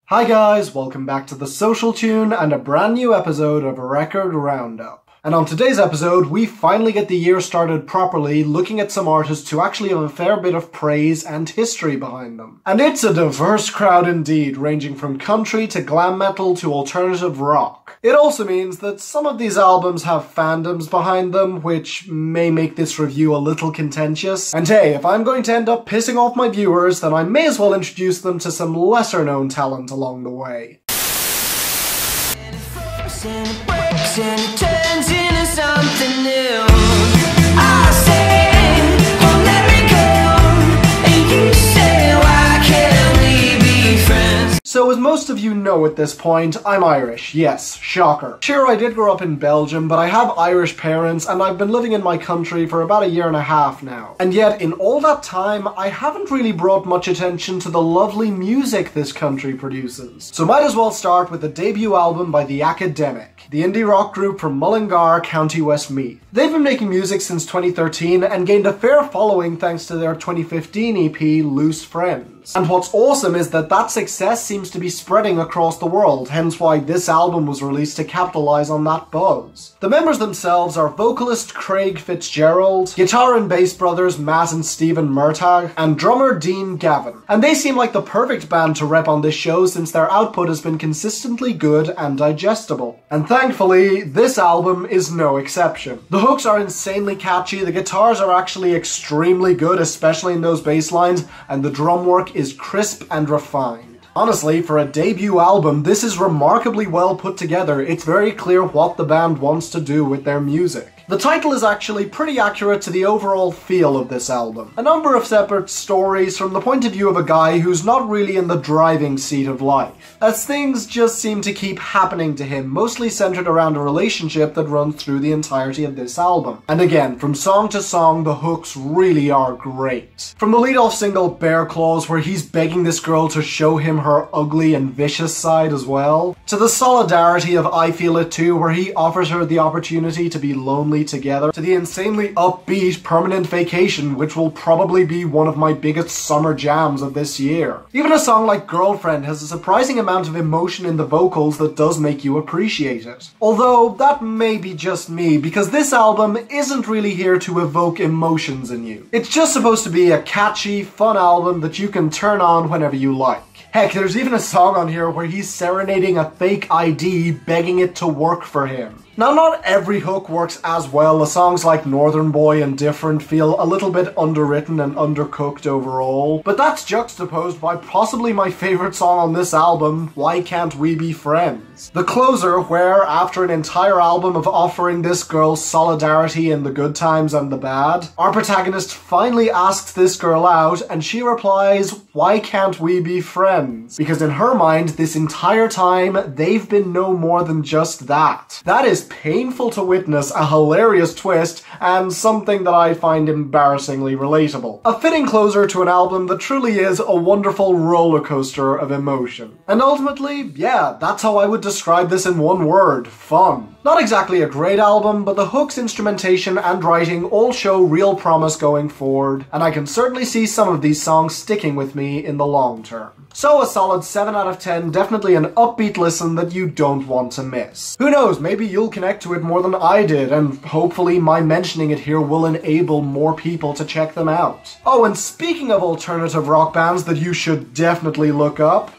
Hi guys, welcome back to The Social Tune and a brand new episode of Record Roundup. And on today's episode, we finally get the year started properly, looking at some artists who actually have a fair bit of praise and history behind them. And it's a diverse crowd indeed, ranging from country to glam metal to alternative rock. It also means that some of these albums have fandoms behind them, which may make this review a little contentious. And hey, if I'm going to end up pissing off my viewers, then I may as well introduce them to some lesser known talent along the way. And it turns into something new. I say, oh, let me go. And you say, why can't we be friends? So as most of you know at this point, I'm Irish. Yes, shocker. Sure, I did grow up in Belgium, but I have Irish parents and I've been living in my country for about a year and a half now. And yet, in all that time, I haven't really brought much attention to the lovely music this country produces. So might as well start with the debut album by The Academic, the indie rock group from Mullingar, County Westmeath. They've been making music since 2013 and gained a fair following thanks to their 2015 EP, Loose Friends. And what's awesome is that that success seems to be spreading across the world, hence why this album was released to capitalize on that buzz. The members themselves are vocalist Craig Fitzgerald, guitar and bass brothers Matt and Stephen Murtagh, and drummer Dean Gavin. And they seem like the perfect band to rep on this show since their output has been consistently good and digestible. And thankfully, this album is no exception. The hooks are insanely catchy, the guitars are actually extremely good, especially in those bass lines, and the drum work is crisp and refined. Honestly, for a debut album, this is remarkably well put together. It's very clear what the band wants to do with their music. The title is actually pretty accurate to the overall feel of this album. A number of separate stories from the point of view of a guy who's not really in the driving seat of life, as things just seem to keep happening to him, mostly centered around a relationship that runs through the entirety of this album. And again, from song to song, the hooks really are great. From the lead-off single, Bear Claws, where he's begging this girl to show him her ugly and vicious side as well, to the solidarity of I Feel It Too, where he offers her the opportunity to be lonely together, to the insanely upbeat Permanent Vacation, which will probably be one of my biggest summer jams of this year. Even a song like Girlfriend has a surprising amount of emotion in the vocals that does make you appreciate it. Although, that may be just me, because this album isn't really here to evoke emotions in you. It's just supposed to be a catchy, fun album that you can turn on whenever you like. Heck, there's even a song on here where he's serenading a fake ID, begging it to work for him. Now, not every hook works as well. The songs like Northern Boy and Different feel a little bit underwritten and undercooked overall, but that's juxtaposed by possibly my favorite song on this album, Why Can't We Be Friends? The closer, where, after an entire album of offering this girl solidarity in the good times and the bad, our protagonist finally asks this girl out, and she replies, why can't we be friends? Because in her mind, this entire time, they've been no more than just that. That is painful to witness, a hilarious twist, and something that I find embarrassingly relatable. A fitting closer to an album that truly is a wonderful roller coaster of emotion. And ultimately, yeah, that's how I would describe this in one word: fun. Not exactly a great album, but the hooks, instrumentation, and writing all show real promise going forward, and I can certainly see some of these songs sticking with me in the long term. So a solid 7 out of 10, definitely an upbeat listen that you don't want to miss. Who knows, maybe you'll connect to it more than I did, and hopefully my mentioning it here will enable more people to check them out. Oh, and speaking of alternative rock bands that you should definitely look up,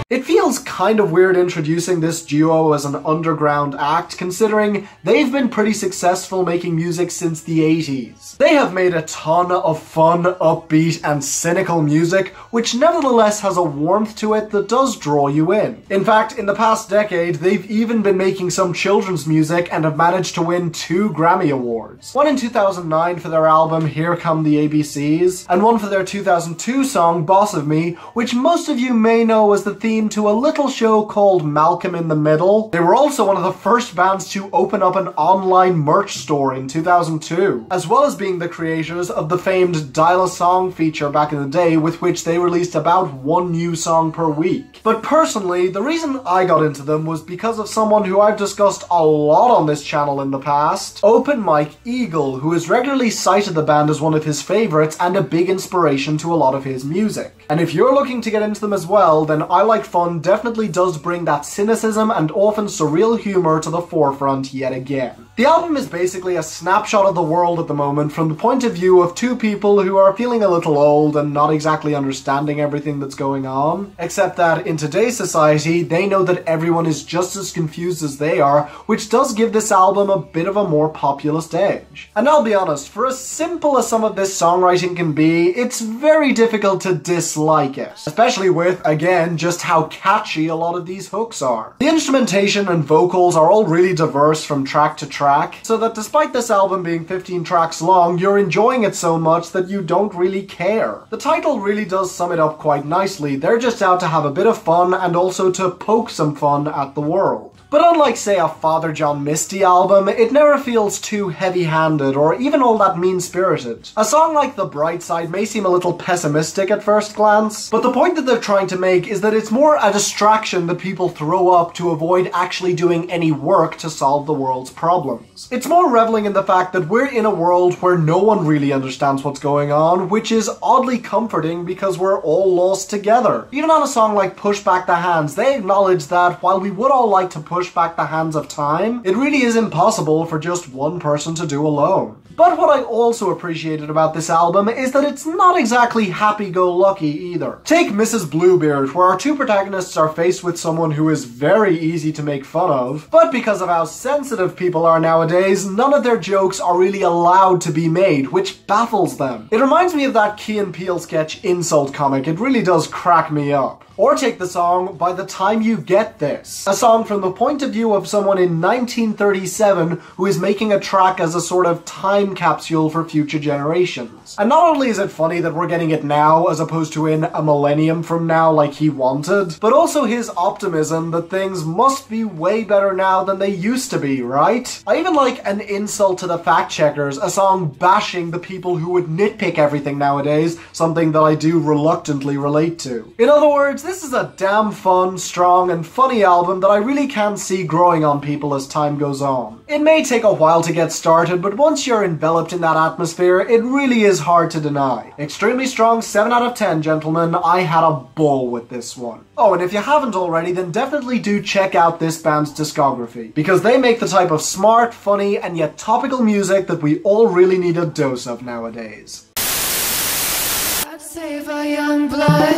it feels kind of weird introducing this duo as an underground act, considering they've been pretty successful making music since the 80s. They have made a ton of fun, upbeat, and cynical music, which nevertheless has a warmth to it that does draw you in. In fact, in the past decade, they've even been making some children's music and have managed to win 2 Grammy Awards. One in 2009 for their album Here Come the ABCs, and one for their 2002 song Boss of Me, which most of you may know as the theme to a little little show called Malcolm in the Middle. They were also one of the first bands to open up an online merch store in 2002, as well as being the creators of the famed Dial a Song feature back in the day, with which they released about one new song per week. But personally, the reason I got into them was because of someone who I've discussed a lot on this channel in the past, Open Mike Eagle, who has regularly cited the band as one of his favorites and a big inspiration to a lot of his music. And if you're looking to get into them as well, then I Like Fun definitely does bring that cynicism and often surreal humor to the forefront yet again. The album is basically a snapshot of the world at the moment from the point of view of two people who are feeling a little old and not exactly understanding everything that's going on, except that in today's society they know that everyone is just as confused as they are, which does give this album a bit of a more populist edge. And I'll be honest, for as simple as some of this songwriting can be, it's very difficult to dislike it, especially with, again, just how catchy a lot of these hooks are. The instrumentation and vocals are all really diverse from track to track, so that despite this album being 15 tracks long, you're enjoying it so much that you don't really care. The title really does sum it up quite nicely. They're just out to have a bit of fun and also to poke some fun at the world. But unlike, say, a Father John Misty album, it never feels too heavy-handed or even all that mean-spirited. A song like The Brightside may seem a little pessimistic at first glance, but the point that they're trying to make is that it's more a distraction that people throw up to avoid actually doing any work to solve the world's problems. It's more reveling in the fact that we're in a world where no one really understands what's going on, which is oddly comforting because we're all lost together. Even on a song like Push Back the Hands, they acknowledge that while we would all like to push back the hands of time, it really is impossible for just one person to do alone. But what I also appreciated about this album is that it's not exactly happy-go-lucky either. Take Mrs. Bluebeard, where our two protagonists are faced with someone who is very easy to make fun of, but because of how sensitive people are nowadays, none of their jokes are really allowed to be made, which baffles them. It reminds me of that Key and Peele sketch Insult Comic. It really does crack me up. Or take the song By the Time You Get This, a song from the point of view of someone in 1937 who is making a track as a sort of time capsule for future generations. And not only is it funny that we're getting it now as opposed to in a millennium from now like he wanted, but also his optimism that things must be way better now than they used to be, right? I even like An Insult to the Fact Checkers, a song bashing the people who would nitpick everything nowadays, something that I do reluctantly relate to. In other words, this is a damn fun, strong, and funny album that I really can see growing on people as time goes on. It may take a while to get started, but once you're enveloped in that atmosphere, it really is hard to deny. Extremely strong 7 out of 10, gentlemen. I had a ball with this one. Oh, and if you haven't already, then definitely do check out this band's discography, because they make the type of smart, funny, and yet topical music that we all really need a dose of nowadays. God save our young blood.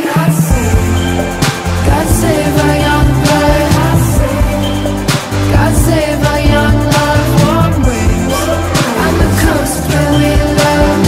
God save our young blood. God save our young love. Warm winds on the coast where we love.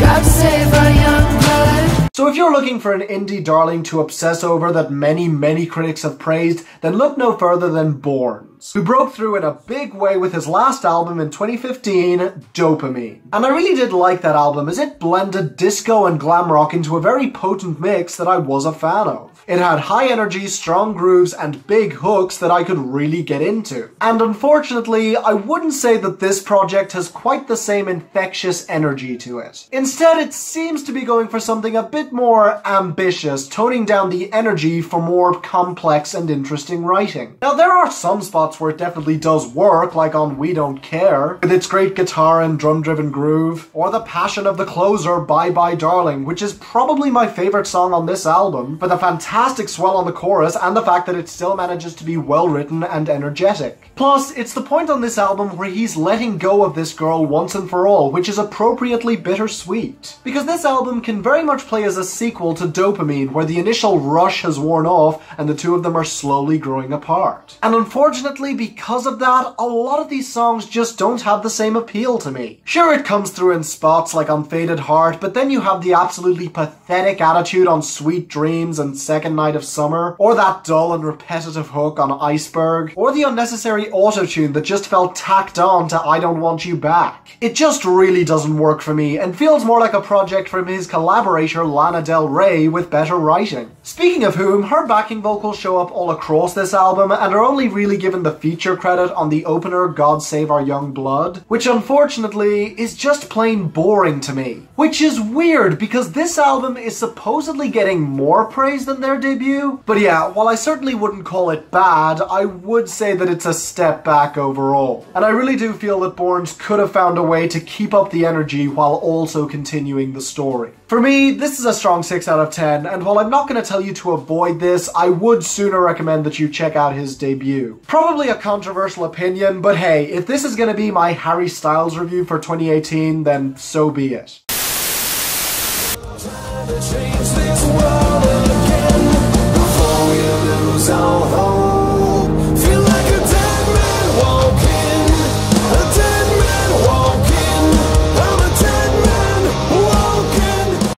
God save our young blood. So if you're looking for an indie darling to obsess over that many critics have praised, then look no further than BØRNS, who broke through in a big way with his last album in 2015, Dopamine. And I really did like that album as it blended disco and glam rock into a very potent mix that I was a fan of. It had high energy, strong grooves, and big hooks that I could really get into. And unfortunately, I wouldn't say that this project has quite the same infectious energy to it. Instead, it seems to be going for something a bit more ambitious, toning down the energy for more complex and interesting writing. Now, there are some spots where it definitely does work, like on We Don't Care, with its great guitar and drum-driven groove, or the passion of the closer, Bye Bye Darling, which is probably my favorite song on this album, for the fantastic swell on the chorus and the fact that it still manages to be well written and energetic. Plus, it's the point on this album where he's letting go of this girl once and for all, which is appropriately bittersweet. Because this album can very much play as a sequel to Dopamine, where the initial rush has worn off and the two of them are slowly growing apart. And unfortunately, honestly, because of that, a lot of these songs just don't have the same appeal to me. Sure, it comes through in spots like Unfaded Heart, but then you have the absolutely pathetic attitude on Sweet Dreams and Second Night of Summer, or that dull and repetitive hook on Iceberg, or the unnecessary autotune that just felt tacked on to I Don't Want You Back. It just really doesn't work for me, and feels more like a project from his collaborator Lana Del Rey with better writing. Speaking of whom, her backing vocals show up all across this album and are only really given the feature credit on the opener God Save Our Young Blood, which unfortunately is just plain boring to me. Which is weird because this album is supposedly getting more praise than their debut. But yeah, while I certainly wouldn't call it bad, I would say that it's a step back overall. And I really do feel that BØRNS could have found a way to keep up the energy while also continuing the story. For me, this is a strong 6 out of 10, and while I'm not going to tell you to avoid this, I would sooner recommend that you check out his debut. Probably a controversial opinion, but hey, if this is going to be my Harry Styles review for 2018, then so be it.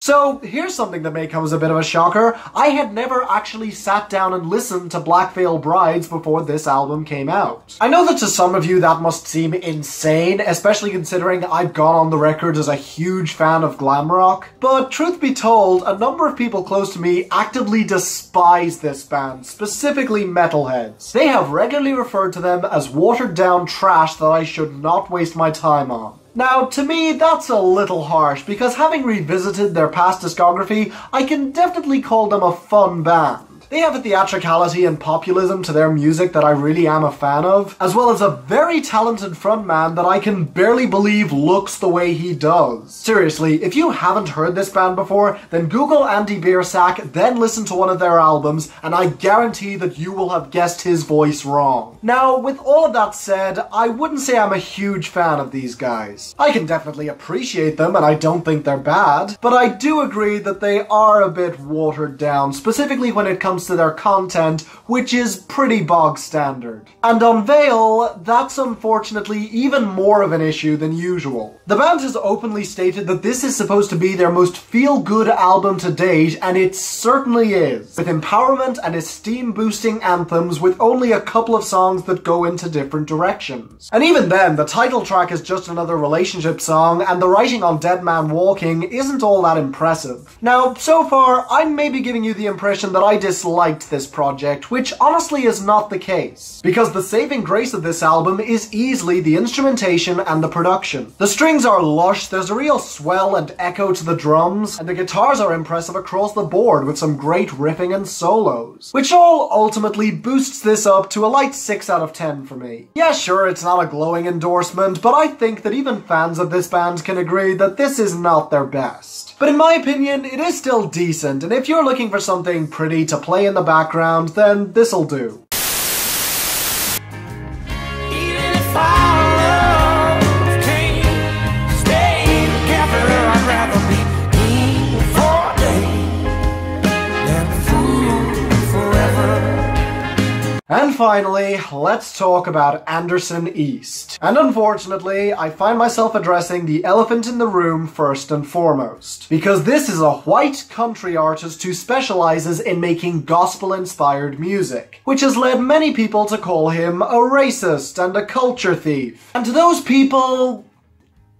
So here's something that may come as a bit of a shocker. I had never actually sat down and listened to Black Veil Brides before this album came out. I know that to some of you that must seem insane, especially considering I've gone on the record as a huge fan of glam rock, but truth be told, a number of people close to me actively despise this band, specifically metalheads. They have regularly referred to them as watered down trash that I should not waste my time on. Now, to me, that's a little harsh, because having revisited their past discography, I can definitely call them a fun band. They have a theatricality and populism to their music that I really am a fan of, as well as a very talented frontman that I can barely believe looks the way he does. Seriously, if you haven't heard this band before, then Google Andy Biersack, then listen to one of their albums, and I guarantee that you will have guessed his voice wrong. Now, with all of that said, I wouldn't say I'm a huge fan of these guys. I can definitely appreciate them, and I don't think they're bad, but I do agree that they are a bit watered down, specifically when it comes to their content, which is pretty bog standard. And on Vale, that's unfortunately even more of an issue than usual. The band has openly stated that this is supposed to be their most feel-good album to date, and it certainly is, with empowerment and esteem-boosting anthems with only a couple of songs that go into different directions. And even then, the title track is just another relationship song, and the writing on Dead Man Walking isn't all that impressive. Now, so far, I'm maybe giving you the impression that I disliked this project, which honestly is not the case, because the saving grace of this album is easily the instrumentation and the production. The strings are lush, there's a real swell and echo to the drums, and the guitars are impressive across the board with some great riffing and solos, which all ultimately boosts this up to a light 6 out of 10 for me. Yeah, sure, it's not a glowing endorsement, but I think that even fans of this band can agree that this is not their best. But in my opinion, it is still decent, and if you're looking for something pretty to play in the background, then this'll do. And finally, let's talk about Anderson East. And unfortunately, I find myself addressing the elephant in the room first and foremost, because this is a white country artist who specializes in making gospel-inspired music, which has led many people to call him a racist and a culture thief. And to those people,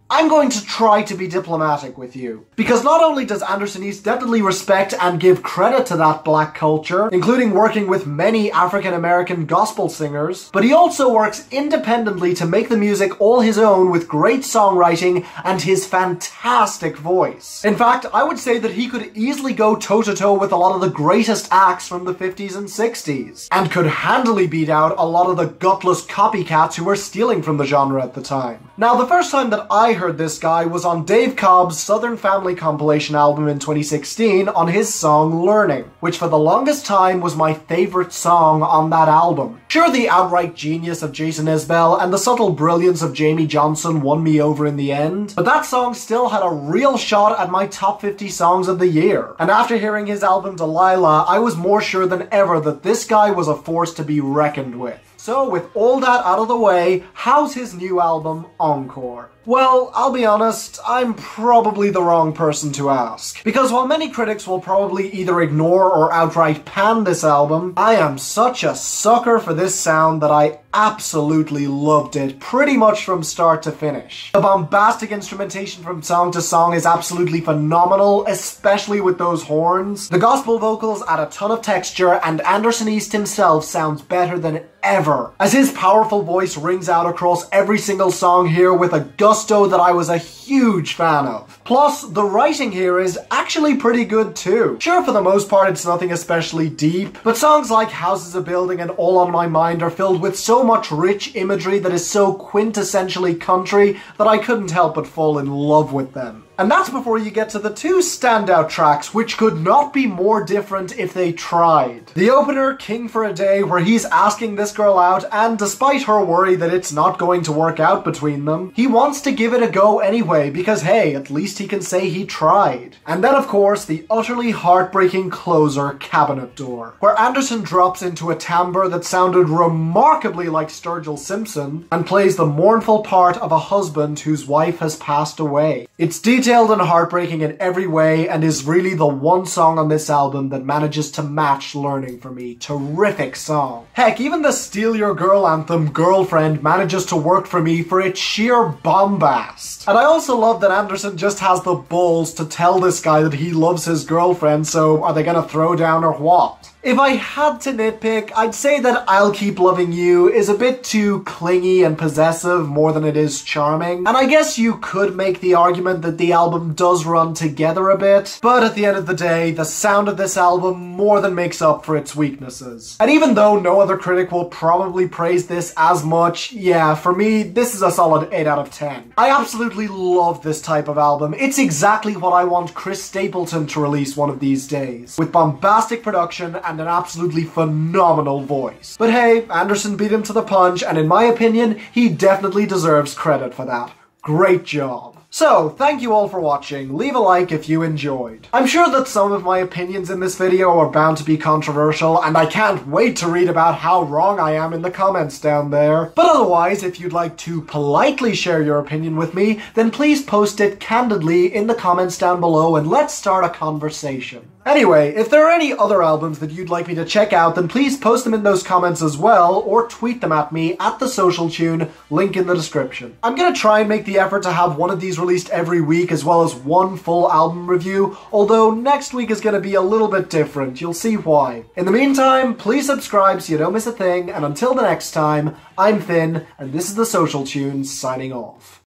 I'm going to try to be diplomatic with you. Because not only does Anderson East definitely respect and give credit to that black culture, including working with many African-American gospel singers, but he also works independently to make the music all his own with great songwriting and his fantastic voice. In fact, I would say that he could easily go toe-to-toe with a lot of the greatest acts from the 50s and 60s, and could handily beat out a lot of the gutless copycats who were stealing from the genre at the time. Now, the first time that I heard this guy was on Dave Cobb's Southern Family compilation album in 2016 on his song Learning, which for the longest time was my favorite song on that album. Sure, the outright genius of Jason Isbell and the subtle brilliance of Jamie Johnson won me over in the end, but that song still had a real shot at my top 50 songs of the year. And after hearing his album Delilah, I was more sure than ever that this guy was a force to be reckoned with. So with all that out of the way, how's his new album, Encore? Well, I'll be honest, I'm probably the wrong person to ask. Because while many critics will probably either ignore or outright pan this album, I am such a sucker for this sound that I absolutely loved it, pretty much from start to finish. The bombastic instrumentation from song to song is absolutely phenomenal, especially with those horns. The gospel vocals add a ton of texture, and Anderson East himself sounds better than ever, as his powerful voice rings out across every single song here with a gusto that I was a huge fan of. Plus, the writing here is actually pretty good too. Sure, for the most part it's nothing especially deep, but songs like House is a Building and All on My Mind are filled with so much rich imagery that is so quintessentially country that I couldn't help but fall in love with them. And that's before you get to the two standout tracks, which could not be more different if they tried. The opener, King for a Day, where he's asking this girl out, and despite her worry that it's not going to work out between them, he wants to give it a go anyway, because hey, at least he can say he tried. And then of course, the utterly heartbreaking closer, Cabinet Door, where Anderson drops into a timbre that sounded remarkably like Sturgill Simpson, and plays the mournful part of a husband whose wife has passed away. It's detailed and heartbreaking in every way, and is really the one song on this album that manages to match Learning for me. Terrific song. Heck, even the Steal Your Girl anthem, Girlfriend, manages to work for me for its sheer bombast. And I also love that Anderson just has the balls to tell this guy that he loves his girlfriend, so are they gonna throw down or what? If I had to nitpick, I'd say that I'll Keep Loving You is a bit too clingy and possessive more than it is charming. And I guess you could make the argument that the album does run together a bit, but at the end of the day, the sound of this album more than makes up for its weaknesses. And even though no other critic will probably praise this as much, yeah, for me, this is a solid 8 out of 10. I absolutely love this type of album. It's exactly what I want Chris Stapleton to release one of these days, with bombastic production and an absolutely phenomenal voice. But hey, Anderson beat him to the punch, and in my opinion, he definitely deserves credit for that. Great job. So, thank you all for watching. Leave a like if you enjoyed. I'm sure that some of my opinions in this video are bound to be controversial, and I can't wait to read about how wrong I am in the comments down there. But otherwise, if you'd like to politely share your opinion with me, then please post it candidly in the comments down below and let's start a conversation. Anyway, if there are any other albums that you'd like me to check out, then please post them in those comments as well, or tweet them at me at the Social Tune, link in the description. I'm gonna try and make the effort to have one of these released every week, as well as one full album review, although next week is gonna be a little bit different, you'll see why. In the meantime, please subscribe so you don't miss a thing, and until the next time, I'm Finn, and this is the Social Tune, signing off.